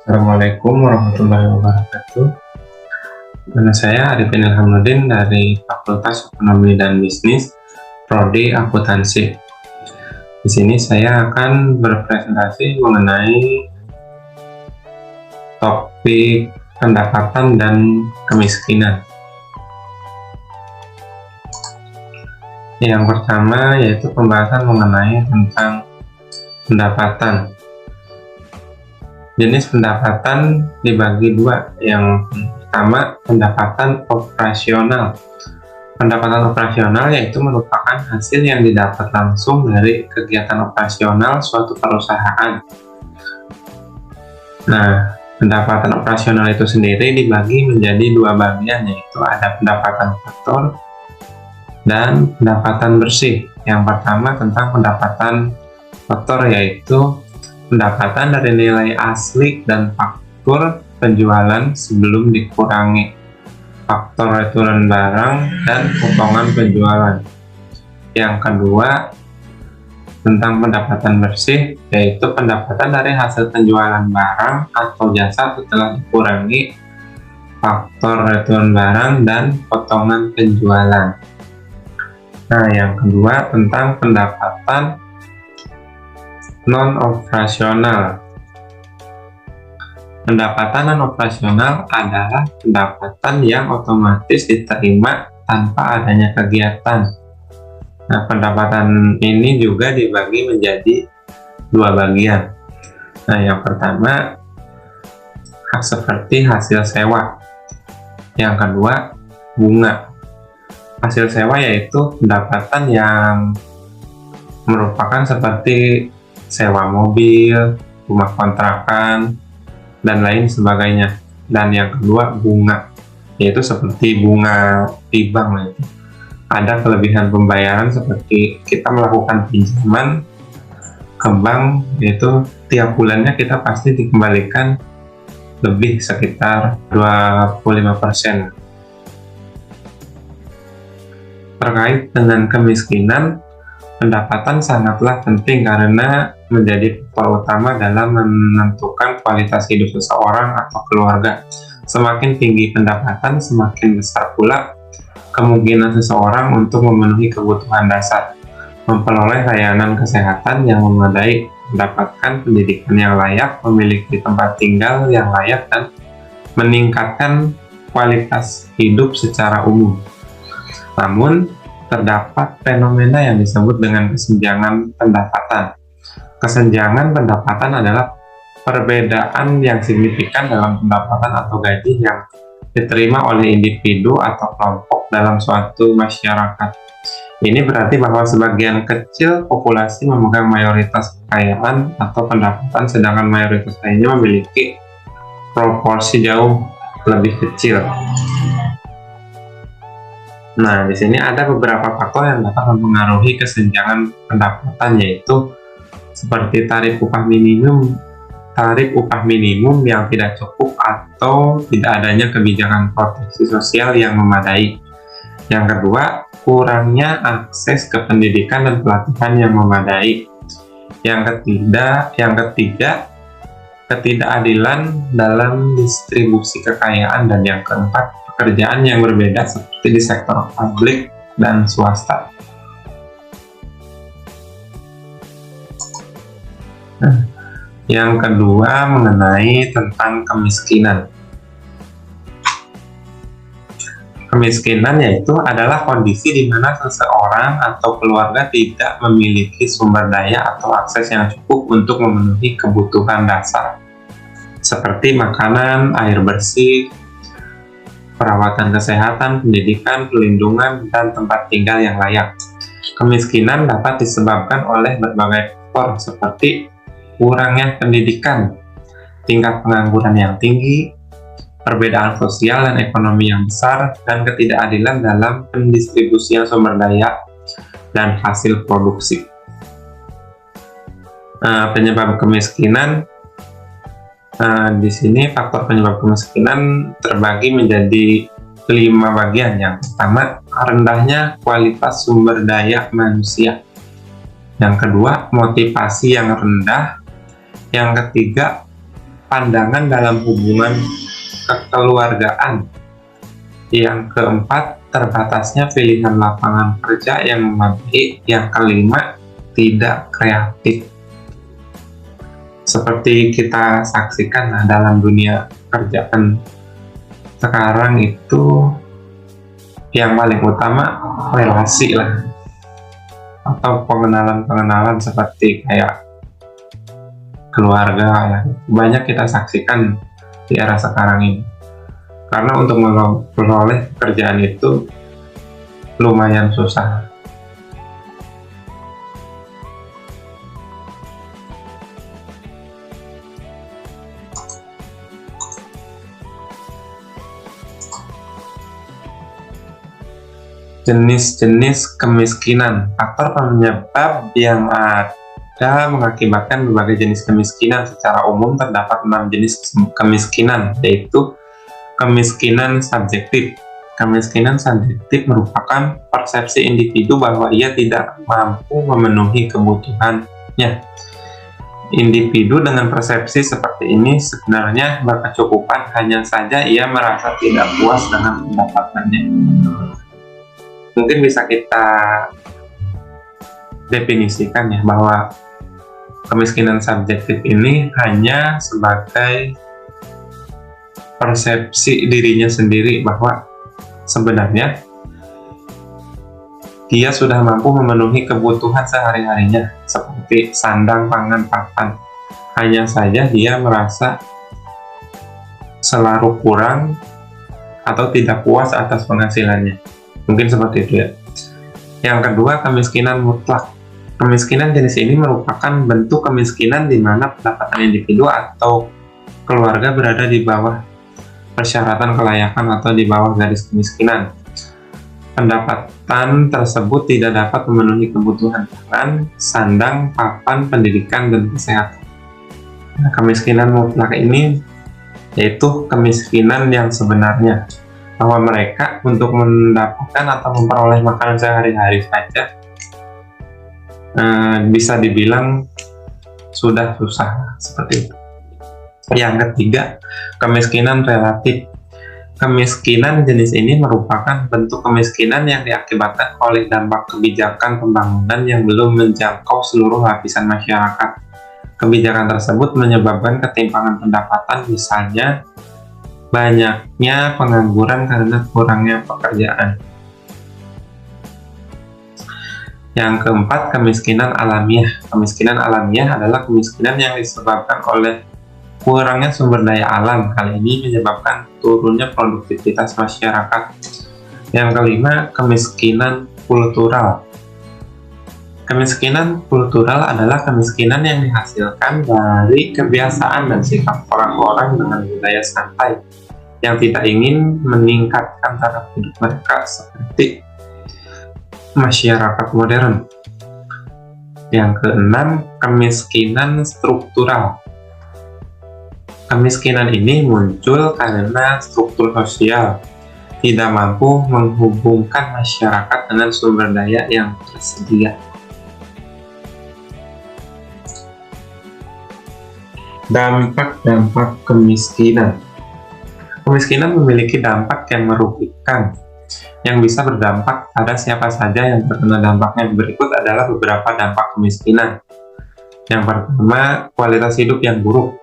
Assalamualaikum warahmatullahi wabarakatuh. Nama saya Arifin Ilhamuddin dari Fakultas Ekonomi dan Bisnis, Prodi Akuntansi. Di sini saya akan berpresentasi mengenai topik pendapatan dan kemiskinan. Yang pertama yaitu pembahasan mengenai tentang pendapatan. Jenis pendapatan dibagi dua. Yang pertama, pendapatan operasional. Pendapatan operasional yaitu merupakan hasil yang didapat langsung dari kegiatan operasional suatu perusahaan. Nah, pendapatan operasional itu sendiri dibagi menjadi dua bagian, yaitu ada pendapatan faktor dan pendapatan bersih. Yang pertama tentang pendapatan faktor, yaitu pendapatan dari nilai asli dan faktur penjualan sebelum dikurangi faktor returan barang dan potongan penjualan. Yang kedua tentang pendapatan bersih, yaitu pendapatan dari hasil penjualan barang atau jasa setelah dikurangi faktor returan barang dan potongan penjualan. Nah, yang kedua tentang pendapatan non-operasional. Pendapatan non-operasional adalah pendapatan yang otomatis diterima tanpa adanya kegiatan. Nah, pendapatan ini juga dibagi menjadi dua bagian. Nah, yang pertama seperti hasil sewa. Yang kedua bunga. Hasil sewa yaitu pendapatan yang merupakan seperti sewa mobil, rumah kontrakan, dan lain sebagainya. Dan yang kedua bunga, yaitu seperti bunga di bank. Ada kelebihan pembayaran seperti kita melakukan pinjaman ke bank, yaitu tiap bulannya kita pasti dikembalikan lebih sekitar 25%. Terkait dengan kemiskinan, pendapatan sangatlah penting karena menjadi faktor utama dalam menentukan kualitas hidup seseorang atau keluarga. Semakin tinggi pendapatan, semakin besar pula kemungkinan seseorang untuk memenuhi kebutuhan dasar, memperoleh layanan kesehatan yang memadai, mendapatkan pendidikan yang layak, memiliki tempat tinggal yang layak, dan meningkatkan kualitas hidup secara umum. Namun, terdapat fenomena yang disebut dengan kesenjangan pendapatan. Kesenjangan pendapatan adalah perbedaan yang signifikan dalam pendapatan atau gaji yang diterima oleh individu atau kelompok dalam suatu masyarakat. Ini berarti bahwa sebagian kecil populasi memegang mayoritas kekayaan atau pendapatan, sedangkan mayoritas lainnya memiliki proporsi jauh lebih kecil. Nah, di sini ada beberapa faktor yang dapat mempengaruhi kesenjangan pendapatan, yaitu seperti tarif upah minimum yang tidak cukup atau tidak adanya kebijakan proteksi sosial yang memadai. Yang kedua, kurangnya akses ke pendidikan dan pelatihan yang memadai. Yang ketiga, ketidakadilan dalam distribusi kekayaan, dan yang keempat, pekerjaan yang berbeda seperti di sektor publik dan swasta. Nah, yang kedua mengenai tentang kemiskinan. Kemiskinan yaitu adalah kondisi di mana seseorang atau keluarga tidak memiliki sumber daya atau akses yang cukup untuk memenuhi kebutuhan dasar seperti makanan, air bersih, perawatan kesehatan, pendidikan, perlindungan, dan tempat tinggal yang layak. Kemiskinan dapat disebabkan oleh berbagai faktor seperti kurangnya pendidikan, tingkat pengangguran yang tinggi, perbedaan sosial dan ekonomi yang besar, dan ketidakadilan dalam pendistribusian sumber daya dan hasil produksi. Penyebab kemiskinan, di sini faktor penyebab kemiskinan terbagi menjadi 5 bagian. Yang pertama, rendahnya kualitas sumber daya manusia. Yang kedua, motivasi yang rendah. Yang ketiga, pandangan dalam hubungan kekeluargaan. Yang keempat, terbatasnya pilihan lapangan kerja yang memadai. Yang kelima, tidak kreatif. Seperti kita saksikan dalam dunia kerjaan sekarang itu yang paling utama relasi lah, atau pengenalan seperti kayak keluarga ya. Banyak kita saksikan di era sekarang ini, karena untuk memperoleh pekerjaan itu lumayan susah. Jenis-jenis kemiskinan. Faktor penyebab yang ada mengakibatkan berbagai jenis kemiskinan. Secara umum terdapat 6 jenis kemiskinan, yaitu kemiskinan subjektif. Kemiskinan subjektif merupakan persepsi individu bahwa ia tidak mampu memenuhi kebutuhannya. Individu dengan persepsi seperti ini sebenarnya berkecukupan, hanya saja ia merasa tidak puas dengan pendapatannya. Mungkin bisa kita definisikan ya, bahwa kemiskinan subjektif ini hanya sebagai persepsi dirinya sendiri bahwa sebenarnya dia sudah mampu memenuhi kebutuhan sehari-harinya seperti sandang, pangan, papan. Hanya saja dia merasa selalu kurang atau tidak puas atas penghasilannya. Mungkin seperti itu ya. Yang kedua, kemiskinan mutlak. Kemiskinan jenis ini merupakan bentuk kemiskinan di mana pendapatan individu atau keluarga berada di bawah persyaratan kelayakan atau di bawah garis kemiskinan. Pendapatan tersebut tidak dapat memenuhi kebutuhan pangan, sandang, papan, pendidikan, dan kesehatan. Nah, kemiskinan mutlak ini yaitu kemiskinan yang sebenarnya, bahwa mereka untuk mendapatkan atau memperoleh makanan sehari-hari saja bisa dibilang sudah susah, seperti itu. Yang ketiga, kemiskinan relatif. Kemiskinan jenis ini merupakan bentuk kemiskinan yang diakibatkan oleh dampak kebijakan pembangunan yang belum menjangkau seluruh lapisan masyarakat. Kebijakan tersebut menyebabkan ketimpangan pendapatan, misalnya banyaknya pengangguran karena kurangnya pekerjaan. Yang keempat, kemiskinan alamiah. Kemiskinan alamiah adalah kemiskinan yang disebabkan oleh kurangnya sumber daya alam. Hal ini menyebabkan turunnya produktivitas masyarakat. Yang kelima, kemiskinan kultural. Kemiskinan kultural adalah kemiskinan yang dihasilkan dari kebiasaan dan sikap orang-orang dengan budaya santai yang tidak ingin meningkatkan taraf hidup mereka seperti masyarakat modern. Yang keenam, kemiskinan struktural. Kemiskinan ini muncul karena struktur sosial tidak mampu menghubungkan masyarakat dengan sumber daya yang tersedia. Dampak-dampak kemiskinan. Kemiskinan memiliki dampak yang merugikan, yang bisa berdampak pada siapa saja yang terkena dampaknya. Berikut adalah beberapa dampak kemiskinan. Yang pertama, kualitas hidup yang buruk.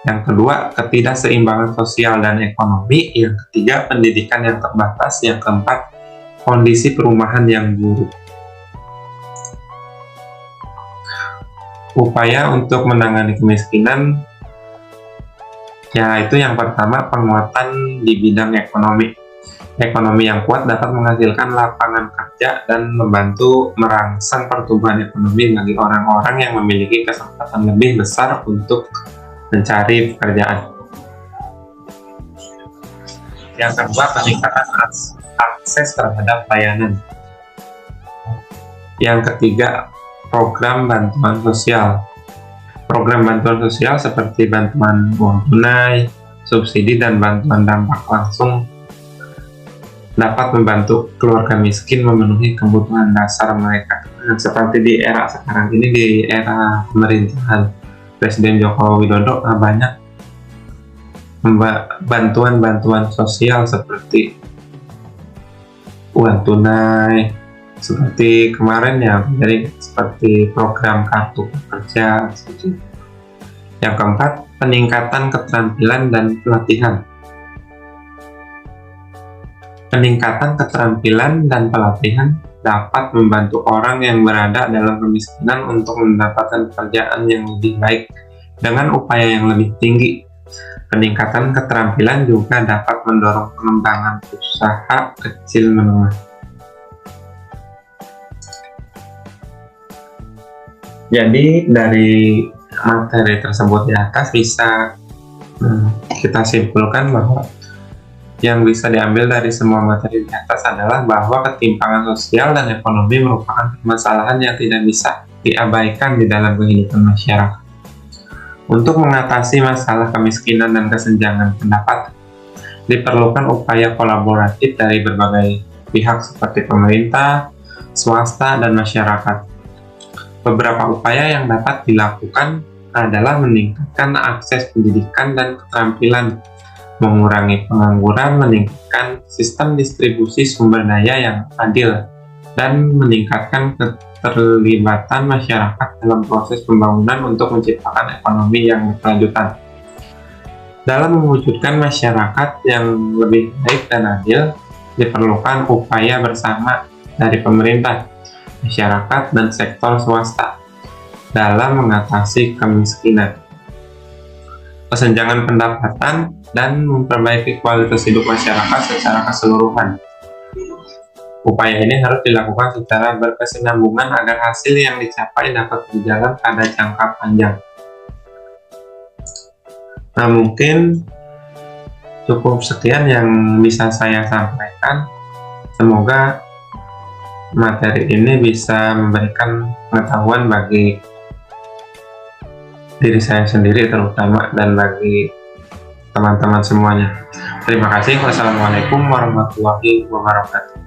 Yang kedua, ketidakseimbangan sosial dan ekonomi. Yang ketiga, pendidikan yang terbatas. Yang keempat, kondisi perumahan yang buruk. Upaya untuk menangani kemiskinan, yaitu yang pertama, penguatan di bidang ekonomi. Ekonomi yang kuat dapat menghasilkan lapangan kerja dan membantu merangsang pertumbuhan ekonomi bagi orang-orang yang memiliki kesempatan lebih besar untuk mencari pekerjaan. Yang kedua, peningkatan akses terhadap layanan. Yang ketiga, program bantuan sosial. Program bantuan sosial seperti bantuan uang tunai, subsidi, dan bantuan dampak langsung dapat membantu keluarga miskin memenuhi kebutuhan dasar mereka. Seperti di era sekarang ini, di era pemerintahan Presiden Joko Widodo, banyak bantuan-bantuan sosial seperti uang tunai, seperti kemarin ya, jadi seperti program kartu pekerja. Yang keempat, peningkatan keterampilan dan pelatihan. Peningkatan keterampilan dan pelatihan dapat membantu orang yang berada dalam kemiskinan untuk mendapatkan pekerjaan yang lebih baik dengan upaya yang lebih tinggi. Peningkatan keterampilan juga dapat mendorong pengembangan usaha kecil menengah. Jadi dari materi tersebut di atas bisa kita simpulkan bahwa yang bisa diambil dari semua materi di atas adalah bahwa ketimpangan sosial dan ekonomi merupakan permasalahan yang tidak bisa diabaikan di dalam kehidupan masyarakat. Untuk mengatasi masalah kemiskinan dan kesenjangan pendapat, diperlukan upaya kolaboratif dari berbagai pihak seperti pemerintah, swasta, dan masyarakat. Beberapa upaya yang dapat dilakukan adalah meningkatkan akses pendidikan dan keterampilan, mengurangi pengangguran, meningkatkan sistem distribusi sumber daya yang adil, dan meningkatkan keterlibatan masyarakat dalam proses pembangunan untuk menciptakan ekonomi yang berkelanjutan. Dalam mewujudkan masyarakat yang lebih baik dan adil, diperlukan upaya bersama dari pemerintah, masyarakat, dan sektor swasta dalam mengatasi kemiskinan, kesenjangan pendapatan, dan memperbaiki kualitas hidup masyarakat secara keseluruhan. Upaya ini harus dilakukan secara berkesinambungan agar hasil yang dicapai dapat berjalan pada jangka panjang. Nah, mungkin cukup sekian yang bisa saya sampaikan. Semoga materi ini bisa memberikan pengetahuan bagi diri saya sendiri terutama dan bagi teman-teman semuanya. Terima kasih. Wassalamualaikum warahmatullahi wabarakatuh.